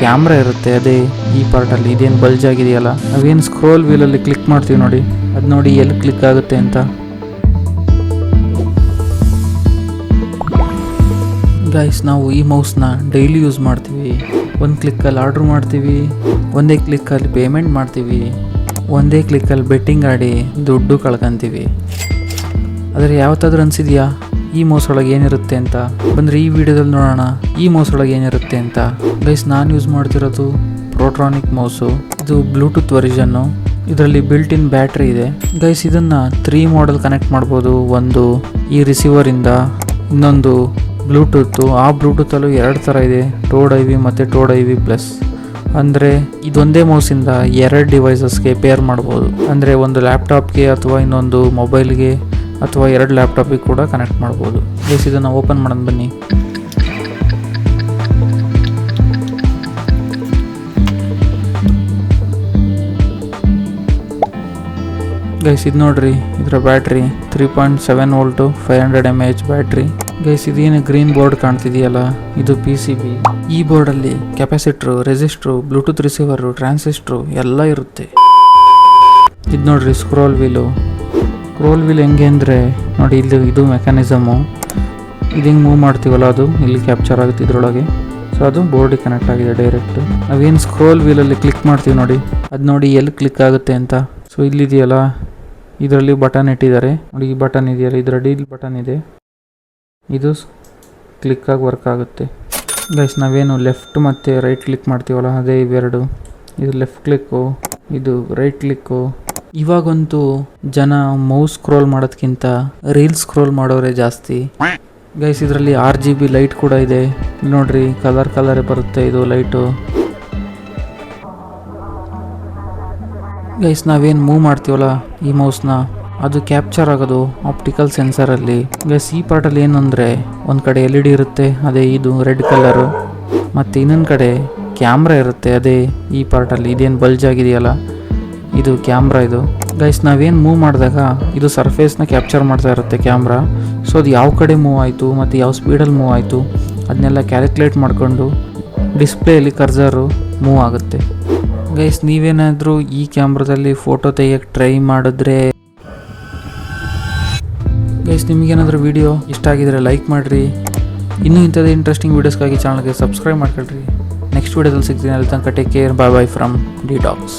Camera ಇರುತ್ತೆ ಅದೇ ಈ ಪಾರ್ಟಲ್ಲಿ. ಇದೇನು ಬಲ್ಜ್ ಆಗಿದೆಯಲ್ಲ, ನಾವೇನು ಸ್ಕ್ರೋಲ್ ವೀಲಲ್ಲಿ ಕ್ಲಿಕ್ ಮಾಡ್ತೀವಿ ನೋಡಿ, ಅದು ನೋಡಿ ಎಲ್ಲಿ ಕ್ಲಿಕ್ ಆಗುತ್ತೆ ಅಂತ. ಗೈಸ್, ನಾವು ಈ ಮೌಸ್ನ ಡೈಲಿ ಯೂಸ್ ಮಾಡ್ತೀವಿ. ಒಂದು ಕ್ಲಿಕ್ಕಲ್ಲಿ ಆರ್ಡ್ರ್ ಮಾಡ್ತೀವಿ, ಒಂದೇ ಕ್ಲಿಕ್ಕಲ್ಲಿ ಪೇಮೆಂಟ್ ಮಾಡ್ತೀವಿ, ಒಂದೇ ಕ್ಲಿಕ್ಕಲ್ಲಿ ಬೆಟ್ಟಿಂಗ್ ಆಡಿ ದುಡ್ಡು ಕಳ್ಕೊಂತೀವಿ. ಆದರೆ ಯಾವತ್ತಾದ್ರೂ ಅನಿಸಿದೆಯಾ ಈ ಮೌಸ್ ಒಳಗೆ ಏನಿರುತ್ತೆ ಅಂತ? ಬಂದರೆ ಈ ವಿಡಿಯೋದಲ್ಲಿ ನೋಡೋಣ ಈ ಮೌಸ್ ಒಳಗೆ ಏನಿರುತ್ತೆ ಅಂತ. ಗೈಸ್, ನಾನು ಯೂಸ್ ಮಾಡ್ತಿರೋದು ಪ್ರೋಟ್ರಾನಿಕ್ ಮೌಸು. ಇದು ಬ್ಲೂಟೂತ್ ವರ್ಷನ್ನು. ಇದರಲ್ಲಿ ಬಿಲ್ಟ್ ಇನ್ ಬ್ಯಾಟ್ರಿ ಇದೆ. ಗೈಸ್, ಇದನ್ನು 3 ಮಾಡೆಲ್ ಕನೆಕ್ಟ್ ಮಾಡ್ಬೋದು. ಒಂದು ಈ ರಿಸೀವರಿಂದ, ಇನ್ನೊಂದು ಬ್ಲೂಟೂತು. ಆ ಬ್ಲೂಟೂತಲ್ಲೂ 2 ಥರ ಇದೆ, ಟೋಡ್ ಐವಿ ಮತ್ತು ಟೋಡ್ ಐವಿ ಪ್ಲಸ್. ಅಂದರೆ ಇದೊಂದೇ ಮೌಸಿಂದ 2 ಡಿವೈಸಸ್ಗೆ ಪೇರ್ ಮಾಡ್ಬೋದು. ಅಂದರೆ ಒಂದು ಲ್ಯಾಪ್ಟಾಪ್ಗೆ ಅಥವಾ ಇನ್ನೊಂದು ಮೊಬೈಲ್ಗೆ ಅಥವಾ 2 ಲ್ಯಾಪ್ಟಾಪಿಗೆ ಕೂಡ ಕನೆಕ್ಟ್ ಮಾಡ್ಬೋದು. ಗೈಸ್, ಇದನ್ನು ಓಪನ್ ಮಾಡೋಣ ಬನ್ನಿ. ಗೈಸ್, ಇದು ನೋಡ್ರಿ, ಇದರ battery 3.7 volt 500 mAh battery. Guys, ಇದೇನು ಗ್ರೀನ್ ಬೋರ್ಡ್ ಕಾಣ್ತಿದೆಯಲ್ಲ, ಇದು PCB. ಈ ಬೋರ್ಡಲ್ಲಿ ಕೆಪಾಸಿಟ್ರು, ರೆಸಿಸ್ಟ್ರು, ಬ್ಲೂಟೂತ್ ರಿಸೀವರು, ಟ್ರಾನ್ಸಿಸ್ಟ್ರು ಎಲ್ಲ ಇರುತ್ತೆ. ಇದು ನೋಡ್ರಿ ಸ್ಕ್ರೋಲ್ ವೀಲು. ಸ್ಕ್ರೋಲ್ ವೀಲ್ ಹೆಂಗೆ ಅಂದರೆ ನೋಡಿ, ಇದು ಮೆಕ್ಯಾನಿಸಮು. ಇದು ಹೆಂಗೆ ಮೂವ್ ಮಾಡ್ತೀವಲ್ಲ ಅದು ಇಲ್ಲಿ ಕ್ಯಾಪ್ಚರ್ ಆಗುತ್ತೆ ಇದರೊಳಗೆ. ಸೊ ಅದು ಬೋರ್ಡಿಗೆ ಕನೆಕ್ಟ್ ಆಗಿದೆ ಡೈರೆಕ್ಟು. ನಾವೇನು ಸ್ಕ್ರೋಲ್ ವೀಲಲ್ಲಿ ಕ್ಲಿಕ್ ಮಾಡ್ತೀವಿ ನೋಡಿ, ಅದು ನೋಡಿ ಎಲ್ಲಿ ಕ್ಲಿಕ್ ಆಗುತ್ತೆ ಅಂತ. ಸೊ ಇಲ್ಲಿದೆಯಲ್ಲ, ಇದರಲ್ಲಿ ಬಟನ್ ಇಟ್ಟಿದ್ದಾರೆ ನೋಡಿ. ಈ ಬಟನ್ ಇದೆಯಲ್ಲ, ಇದರ ಡೀಲ್ ಬಟನ್ ಇದೆ, ಇದು ಕ್ಲಿಕ್ಕಾಗಿ ವರ್ಕ್ ಆಗುತ್ತೆ. ಗೈಸ್, ನಾವೇನು ಲೆಫ್ಟ್ ಮತ್ತು ರೈಟ್ ಕ್ಲಿಕ್ ಮಾಡ್ತೀವಲ್ಲ ಅದೇ ಇವೆರಡು. ಇದು ಲೆಫ್ಟ್ ಕ್ಲಿಕ್ಕು, ಇದು ರೈಟ್ ಕ್ಲಿಕ್ಕು. ಇವಾಗಂತೂ ಜನ ಮೌಸ್ ಸ್ಕ್ರೋಲ್ ಮಾಡೋದಕ್ಕಿಂತ ರೀಲ್ ಸ್ಕ್ರೋಲ್ ಮಾಡೋರೇ ಜಾಸ್ತಿ. ಗೈಸ್, ಇದರಲ್ಲಿ RGB ಲೈಟ್ ಕೂಡ ಇದೆ ನೋಡ್ರಿ, ಕಲರ್ ಬರುತ್ತೆ ಇದು ಲೈಟು. ಗೈಸ್, ನಾವೇನು ಮೂವ್ ಮಾಡ್ತೀವಲ್ಲ ಈ ಮೌಸ್ನ, ಅದು ಕ್ಯಾಪ್ಚರ್ ಆಗೋದು ಆಪ್ಟಿಕಲ್ ಸೆನ್ಸರಲ್ಲಿ. ಗೈಸ್, ಈ ಪಾರ್ಟಲ್ಲಿ ಏನು ಅಂದರೆ ಒಂದು ಕಡೆ LED ಇರುತ್ತೆ, ಅದೇ ಇದು ರೆಡ್ ಕಲರು. ಮತ್ತು ಇನ್ನೊಂದು ಕಡೆ ಕ್ಯಾಮ್ರಾ ಇರುತ್ತೆ, ಅದೇ ಈ ಪಾರ್ಟಲ್ಲಿ. ಇದೇನು ಬಲ್ಜ್ ಆಗಿದೆಯಲ್ಲ, ಇದು ಕ್ಯಾಮ್ರಾ. ಇದು ಗೈಸ್, ನಾವೇನು ಮೂವ್ ಮಾಡಿದಾಗ ಇದು ಸರ್ಫೇಸ್ನ ಕ್ಯಾಪ್ಚರ್ ಮಾಡ್ತಾ ಇರುತ್ತೆ ಕ್ಯಾಮ್ರಾ. ಸೊ ಅದು ಯಾವ ಕಡೆ ಮೂವ್ ಆಯಿತು ಮತ್ತು ಯಾವ ಸ್ಪೀಡಲ್ಲಿ ಮೂವ್ ಆಯಿತು ಅದನ್ನೆಲ್ಲ ಕ್ಯಾಲ್ಕುಲೇಟ್ ಮಾಡಿಕೊಂಡು ಡಿಸ್ಪ್ಲೇಯಲ್ಲಿ ಕರ್ಸರು ಮೂವ್ ಆಗುತ್ತೆ. ಗೈಸ್, ನೀವೇನಾದರೂ ಈ ಕ್ಯಾಮ್ರಾದಲ್ಲಿ ಫೋಟೋ ತೆಗಿಯೋಕ್ಕೆ ಟ್ರೈ ಮಾಡಿದ್ರೆ, ಗೈಸ್ ನಿಮಗೇನಾದರೂ ವಿಡಿಯೋ ಇಷ್ಟ ಆಗಿದರೆ ಲೈಕ್ ಮಾಡಿರಿ. ಇನ್ನೂ ಇಂಥದ್ದು ಇಂಟ್ರೆಸ್ಟಿಂಗ್ ವೀಡಿಯೋಸ್ಗಾಗಿ ಚಾನಲ್ಗೆ ಸಬ್ಸ್ಕ್ರೈಬ್ ಮಾಡ್ಕೊಳ್ರಿ. ನೆಕ್ಸ್ಟ್ ವೀಡಿಯೋದಲ್ಲಿ ಸಿಗ್ತೀನಿ. ಅಲ್ಲಿ ತನಕ take care. Bye from D docx.